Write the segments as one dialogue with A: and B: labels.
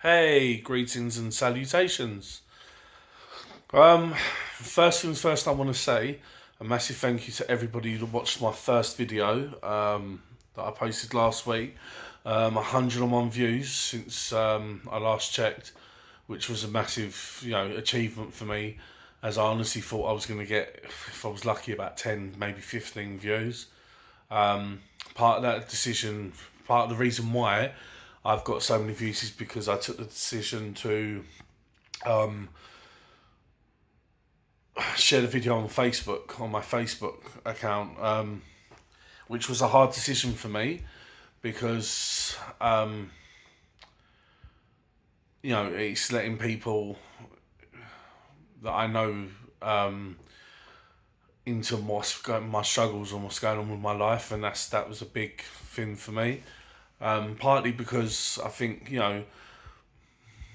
A: Hey, greetings and salutations. Um, First things first, I want to say a massive thank you to everybody who watched my first video that I posted last week. 101 views since I last checked, which was a massive, achievement for me, as I honestly thought I was going to get, if I was lucky, about 10, maybe 15 views. Part of that decision, part of the reason why I've got so many views is because I took the decision to um, share the video on Facebook, on my Facebook account, which was a hard decision for me because, it's letting people that I know into my struggles and what's going on with my life, and that was a big thing for me. Partly because I think,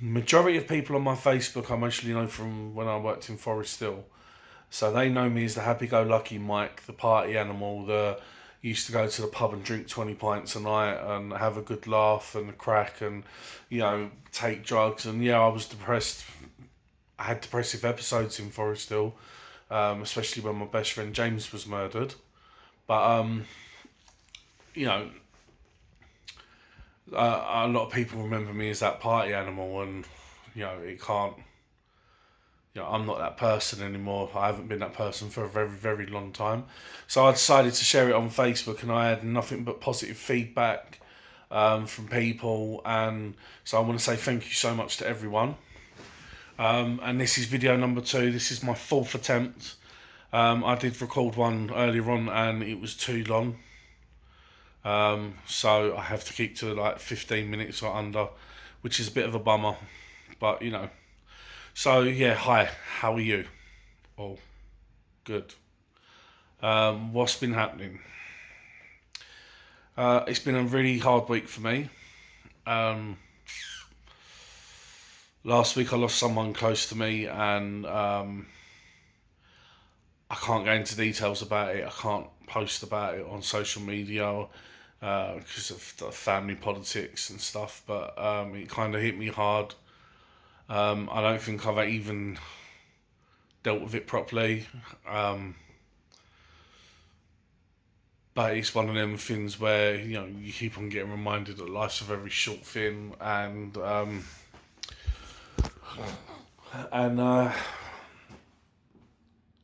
A: majority of people on my Facebook I mostly know from when I worked in Forest Hill. So they know me as the happy-go-lucky Mike, the party animal, the used to go to the pub and drink 20 pints a night and have a good laugh and a crack and, take drugs. And yeah, I was depressed. I had depressive episodes in Forest Hill, especially when my best friend James was murdered. But, you know, a lot of people remember me as that party animal, and it can't. I'm not that person anymore. I haven't been that person for a very, very long time. So I decided to share it on Facebook, and I had nothing but positive feedback from people. And so I want to say thank you so much to everyone. And this is video number 2. This is my 4th attempt. I did record one earlier on, and it was too long. So I have to keep to like 15 minutes or under, which is a bit of a bummer, but So yeah, hi, how are you? Oh, good. What's been happening? It's been a really hard week for me. Last week I lost someone close to me, and I can't go into details about it. I can't post about it on social media because of the family politics and stuff, but it kind of hit me hard. I don't think I've even dealt with it properly, but it's one of them things where you keep on getting reminded that life's a very short thing, and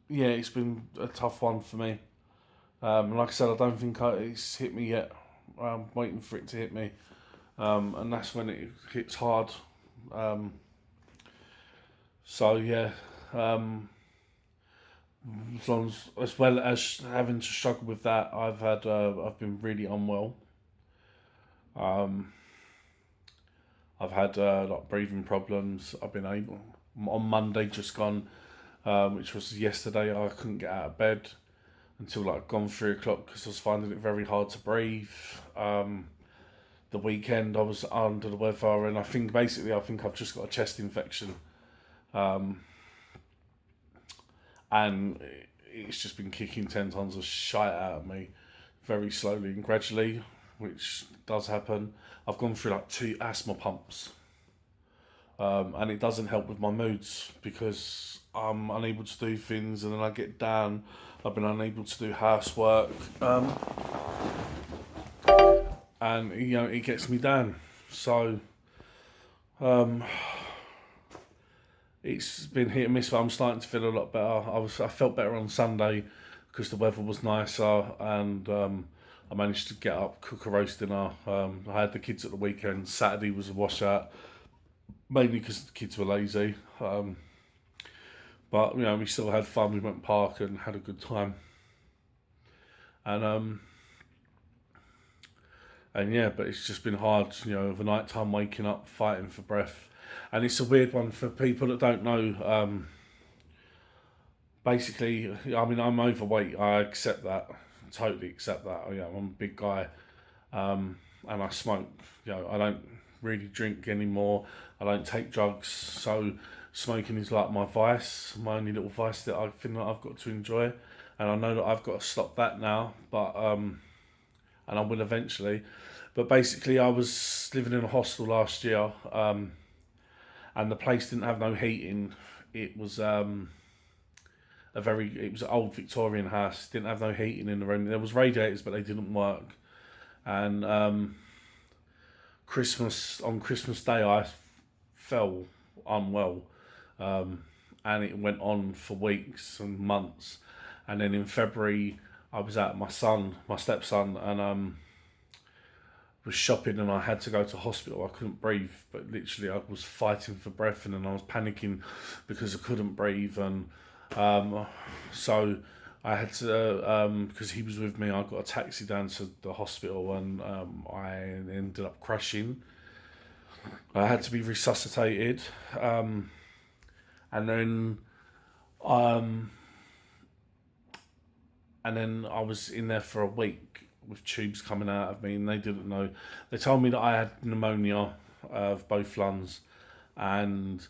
A: yeah, it's been a tough one for me. Like I said, I don't think it's hit me yet. I'm waiting for it to hit me, and that's when it hits hard. So yeah, as well as having to struggle with that, I've been really unwell. Um, I've had like breathing problems. I've been able on Monday just gone, which was yesterday. I couldn't get out of bed until like gone 3 o'clock because I was finding it very hard to breathe. The weekend I was under the weather, and I think I've just got a chest infection. And it's just been kicking 10 tons of shite out of me very slowly and gradually, which does happen. I've gone through like 2 asthma pumps, and it doesn't help with my moods because I'm unable to do things, and then I get down. I've been unable to do housework, and it gets me down. So it's been hit and miss, but I'm starting to feel a lot better. I felt better on Sunday because the weather was nicer, and I managed to get up, cook a roast dinner. I had the kids at the weekend. Saturday was a washout, mainly because the kids were lazy. But we still had fun. We went park and had a good time. And yeah, but it's just been hard, the night time waking up, fighting for breath. And it's a weird one for people that don't know. Basically, I'm overweight. I accept that. Totally accept that. I'm a big guy, and I smoke. I don't really drink anymore. I don't take drugs. So smoking is like my vice, my only little vice that I think that I've got to enjoy. And I know that I've got to stop that now, but and I will eventually. But basically, I was living in a hostel last year. and the place didn't have no heating. It was it was an old Victorian house. Didn't have no heating in the room. There was radiators, but they didn't work. And on Christmas Day, I fell unwell, and it went on for weeks and months. And then in February, I was at my stepson, and was shopping, and I had to go to hospital. I couldn't breathe, but literally I was fighting for breath, and then I was panicking because I couldn't breathe, and so I had to, because he was with me, I got a taxi down to the hospital, and I ended up crashing. I had to be resuscitated, and then I was in there for a week with tubes coming out of me, and they didn't know. They told me that I had pneumonia of both lungs, and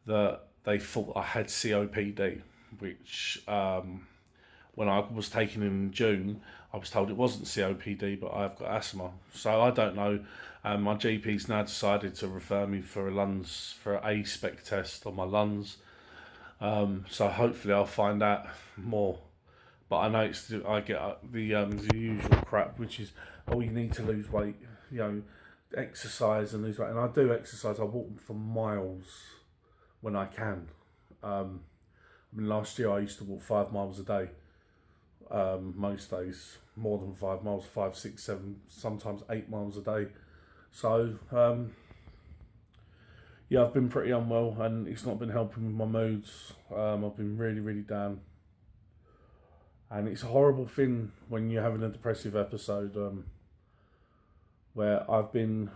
A: that they thought I had COPD, which when I was taken in June, I was told it wasn't COPD, but I've got asthma. So I don't know. My GP's now decided to refer me for a spec test on my lungs. So hopefully I'll find out more. But I know I get the usual crap, which is, oh, you need to lose weight, exercise and lose weight. And I do exercise. I walk for miles when I can. Last year I used to walk 5 miles a day. Most days, more than 5 miles, 5, 6, 7, sometimes 8 miles a day. So, yeah, I've been pretty unwell, and it's not been helping with my moods. I've been really, really down. And it's a horrible thing when you're having a depressive episode, where I've been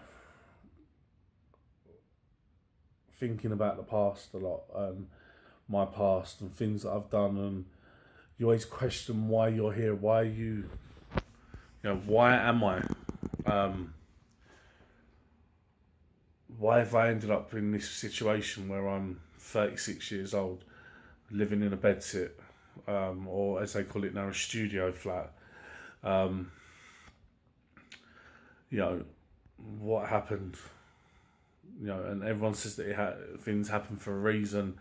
A: thinking about the past a lot, my past and things that I've done, and you always question why you're here, why why am I? Why have I ended up in this situation where I'm 36 years old, living in a bedsit, or as they call it now, a studio flat? What happened? And everyone says that things happen for a reason.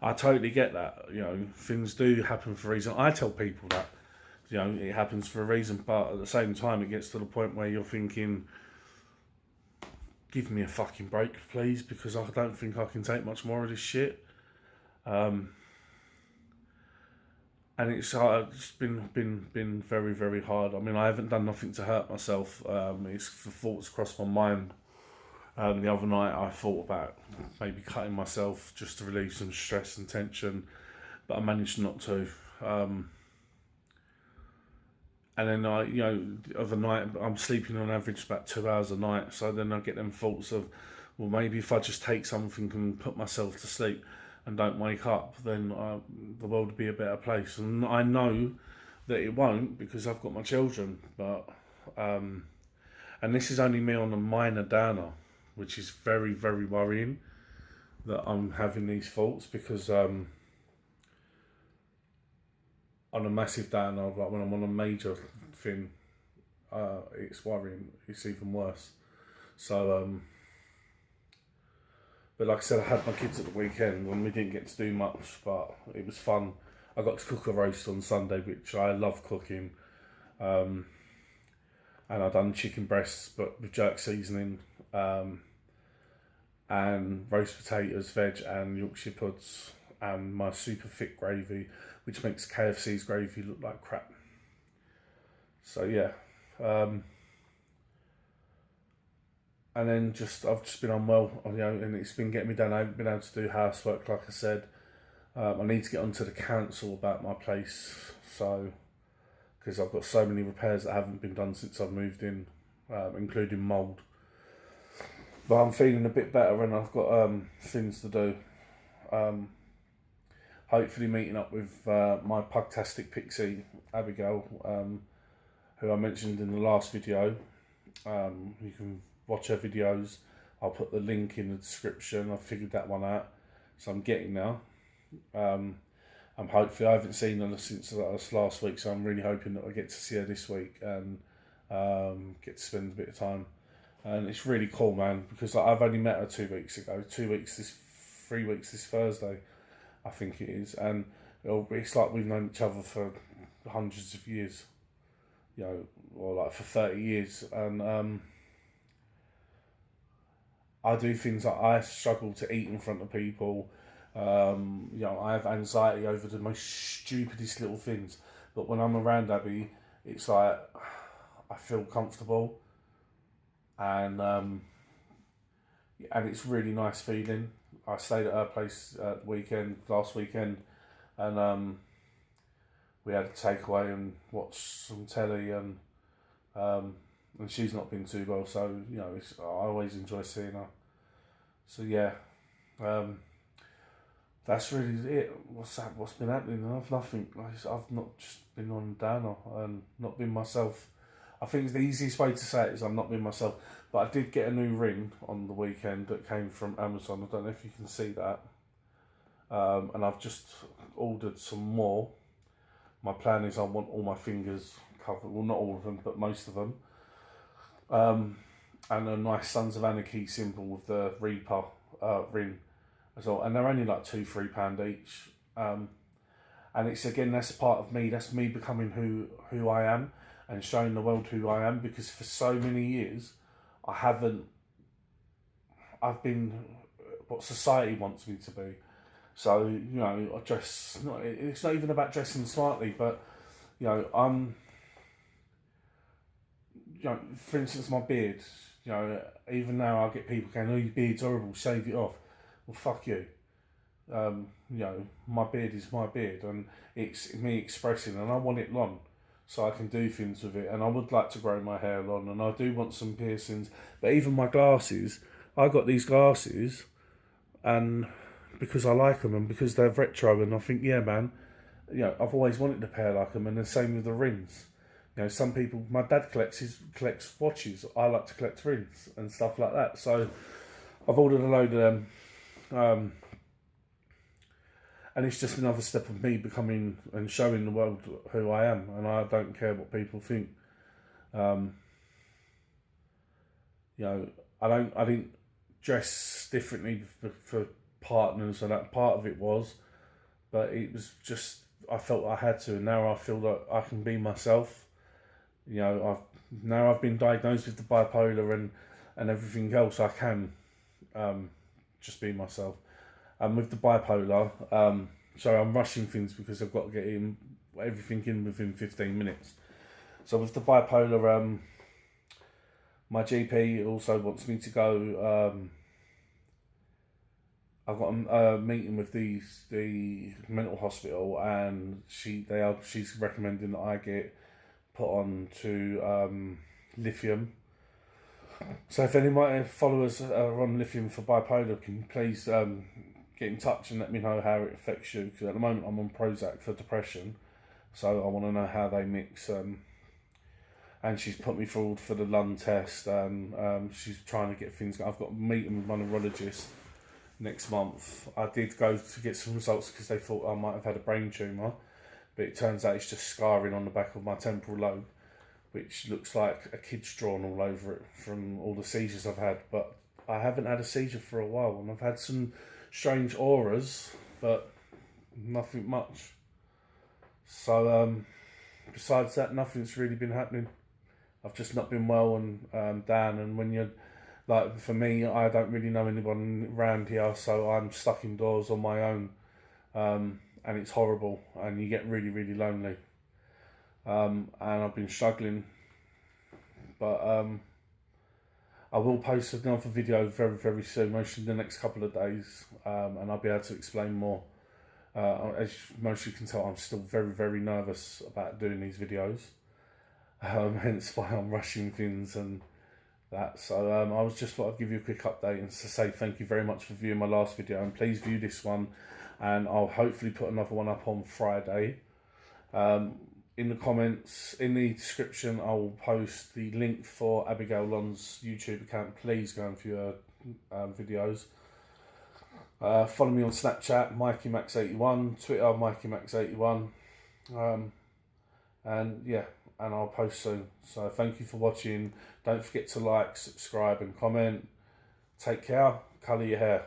A: I totally get that. Things do happen for a reason. I tell people that, it happens for a reason, but at the same time, it gets to the point where you're thinking, give me a fucking break, please, because I don't think I can take much more of this shit. And it's been very, very hard. I haven't done nothing to hurt myself. It's the thoughts crossed my mind. The other night I thought about maybe cutting myself just to relieve some stress and tension, but I managed not to. And then overnight I'm sleeping on average about 2 hours a night. So then I get them thoughts of, well, maybe if I just take something and put myself to sleep and don't wake up, then the world would be a better place. And I know that it won't, because I've got my children. But and this is only me on a minor downer, which is very, very worrying that I'm having these thoughts, because on a massive downer, like when I'm on a major thing, it's worrying. It's even worse. So, but like I said, I had my kids at the weekend and we didn't get to do much, but it was fun. I got to cook a roast on Sunday, which I love cooking. And I done chicken breasts, but with jerk seasoning, and roast potatoes, veg, and Yorkshire puds, and my super thick gravy, which makes KFC's gravy look like crap. So yeah, and then I've just been unwell, and it's been getting me down. I haven't been able to do housework, like I said. I need to get onto the council about my place, because I've got so many repairs that haven't been done since I've moved in, including mould. But I'm feeling a bit better, and I've got things to do. Hopefully meeting up with my pugtastic pixie, Abigail, who I mentioned in the last video. You can watch her videos. I'll put the link in the description. I've figured that one out, so I'm getting there. I'm hopefully, I haven't seen her since last week, so I'm really hoping that I get to see her this week and get to spend a bit of time. And it's really cool, man, because I've only met her 2 weeks ago. 2 weeks this 3 weeks this Thursday, I think it is, and it's like we've known each other for hundreds of years, you know, or like for 30 years, and I do things like I struggle to eat in front of people. You know, I have anxiety over the most stupidest little things, but when I'm around Abby, it's like I feel comfortable, and it's really nice feeling. I stayed at her place last weekend, and we had a takeaway and watched some telly, and she's not been too well, so you know, I always enjoy seeing her. So yeah, that's really it. What's been happening? I've nothing. I've not just been on downer and not been myself. I think the easiest way to say it is I'm not being myself. But I did get a new ring on the weekend that came from Amazon. I don't know if you can see that. And I've just ordered some more. My plan is I want all my fingers covered. Well, not all of them, but most of them. And a nice Sons of Anarchy symbol with the Reaper ring as well. And they're only like £2-3 each. And it's, again, that's part of me. That's me becoming who I am and showing the world who I am, because for so many years I've been what society wants me to be. So, you know, it's not even about dressing smartly, but, you know, you know, for instance, my beard, you know, even now I get people going, oh, your beard's horrible, shave it off. Well, fuck you. You know, my beard is my beard, and it's me expressing, and I want it long so I can do things with it, and I would like to grow my hair long, and I do want some piercings. But even my glasses, I got these glasses, and because I like them and because they're retro, and I think, yeah, man, you know, I've always wanted a pair like them. And the same with the rings. You know, some people, my dad collects watches. I like to collect rings and stuff like that. So I've ordered a load of them. And it's just another step of me becoming and showing the world who I am, and I don't care what people think. You know, I didn't dress differently for partners, and that part of it was, but it was just, I felt I had to, and now I feel that I can be myself. You know, I've been diagnosed with the bipolar and everything else. I can just be myself. And with the bipolar, so I'm rushing things because I've got to get everything in within 15 minutes. So with the bipolar, my GP also wants me to go. I've got a meeting with the mental hospital, and she's recommending that I get put on to lithium. So if any of my followers are on lithium for bipolar, can you please get in touch and let me know how it affects you, because at the moment I'm on Prozac for depression, so I want to know how they mix. And she's put me forward for the lung test, and she's trying to get things. I've got a meeting with my neurologist next month. I did go to get some results because they thought I might have had a brain tumour, but it turns out it's just scarring on the back of my temporal lobe, which looks like a kid's drawn all over it from all the seizures I've had. But I haven't had a seizure for a while, and I've had some strange auras, but nothing much. So besides that, nothing's really been happening. I've just not been well and down, and when you're, like, for me, I don't really know anyone around here, so I'm stuck indoors on my own, and it's horrible, and you get really, really lonely. And I've been struggling, but I will post another video very, very soon, mostly in the next couple of days, and I'll be able to explain more. As most you can tell, I'm still very, very nervous about doing these videos, hence why I'm rushing things and that. So I was just thought I'd give you a quick update and to say thank you very much for viewing my last video, and please view this one, and I'll hopefully put another one up on Friday. In the comments, in the description, I will post the link for Abigail Long's YouTube account. Please go and view her videos. Follow me on Snapchat, MikeyMax81, Twitter, MikeyMax81, and yeah, and I'll post soon. So thank you for watching. Don't forget to like, subscribe and comment. Take care. Colour your hair.